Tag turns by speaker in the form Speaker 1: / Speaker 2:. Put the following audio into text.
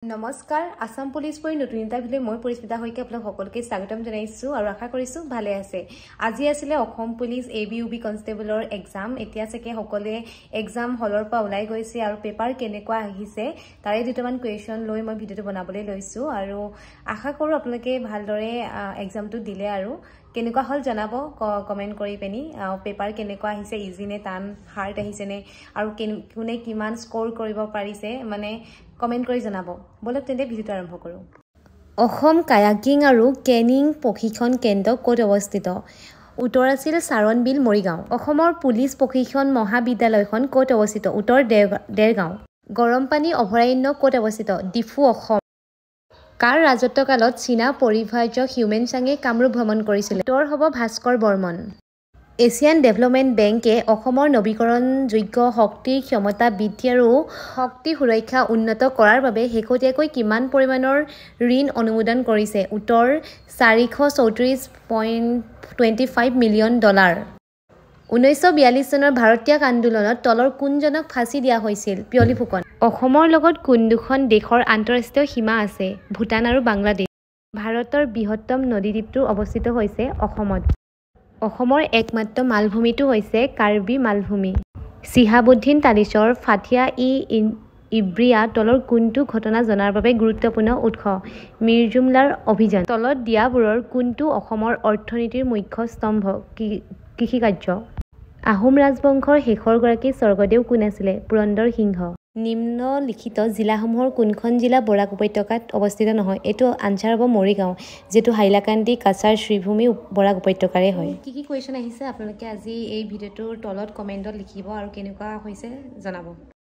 Speaker 1: নমস্কাৰ আসাম পুলিচ পৰি নতুন এটা ভিডিঅ মই পৰিস্মিতা হৈকে আপোনাক সকলোকে স্বাগতম জনাইছো আৰু আশা কৰিছো ভালে আছে আজি আছিল অসম পুলিচ এবিউবি কনষ্টেবলৰ এক্সাম এতিয়া সকে সকলে এক্সাম হলৰ পৰা ওলাই গৈছে আৰু পেপাৰ কেনেকুৱা আহিছে তাৰে দুটামান কোৱেশ্চন লৈ মই ভিডিঅটো বনাবলৈ লৈছো আৰু আশা কৰো আপোনালোকে ভালদৰে এক্সামটো দিলে আৰু কেনেকুৱা হল জনাব কমেন্ট কৰি পেনি পেপাৰ কেনেকুৱা আহিছে ইজি নে টান হাৰ্ড আহিছে নে আৰু কোনে কিমান স্কোৰ কৰিব পাৰিছে মানে কমেন্ট কৰি জনাব বলক তেন্তে ভিডিঅটো আৰম্ভ কৰো অসম কায়াকিং আৰু কেনিং প্ৰশিক্ষণ কেন্দ্ৰ ক'ত অৱস্থিত উত্তৰ আছিল চাৰণবিল মৰিগাঁও অসমৰ পুলিচ প্ৰশিক্ষণ মহাবিদ্যালয়খন ক'ত অৱস্থিত উত্তৰ দেৰগাঁও গৰমপানী অভয়াৰণ্য ক'ত অৱস্থিত ডিফু অসম কাৰ ৰাজত্বকালত চীনা পৰিব্ৰাজক হিউমেন চাঙে কামৰূপ ভ্ৰমণ কৰিছিল উত্তৰ হ'ব ভাস্কৰ বৰ্মন এছিয়ান ডেভেলপমেণ্ট বেংকে অসমৰ নৱীকৰণযোগ্য শক্তিৰ ক্ষমতা বৃদ্ধি আৰু শক্তি সুৰক্ষা উন্নত কৰাৰ বাবে শেহতীয়াকৈ কিমান পৰিমাণৰ ঋণ অনুমোদন কৰিছে উত্তৰ 434.25 মিলিয়ন ডলাৰ 1942 চনৰ ভাৰতীয় আন্দোলনত তলৰ কোনজনক ফাঁচি দিয়া হৈছিল পিয়লি ফুকন অসমৰ লগত কোন দুখন দেশৰ আন্তঃৰাষ্ট্ৰীয় সীমা আছে ভূটান আৰু বাংলাদেশ ভাৰতৰ বৃহত্তম নদীদ্বীপটো অৱস্থিত হৈছে অসমত অসমৰ একমাত্ৰ মালভূমিটো হৈছে কাৰ্বি মালভূমি চিহাবুদ্দিন তালিচৰ ফাথিয়া ইব্ৰিয়া তলৰ কোনটো ঘটনা জনাৰ বাবে গুৰুত্বপূৰ্ণ উৎস মিৰ্জুমলাৰ অভিযান তলত দিয়াবোৰৰ কোনটো অসমৰ অৰ্থনীতিৰ মুখ্য স্তম্ভ কৃষিকাৰ্য আহোম ৰাজবংশৰ শেষৰগৰাকী স্বৰ্গদেউ কোন আছিলে পুৰন্দৰ সিংহ নিম্নলিখিত জিলাসমূহৰ কোনখন জিলা বৰাক উপত্যকাত অৱস্থিত নহয় এইটো আনচাৰ হ'ব মৰিগাঁও যেটো হাইলাকান্দি কাছাৰ শ্ৰীভূমি বৰাক উপত্যকাৰে হয় কি কুৱেশ্যন আহিছে আপোনালোকে আজি এই ভিডিঅ'টোৰ তলত কমেণ্টত লিখিব আৰু কেনেকুৱা হৈছে জনাব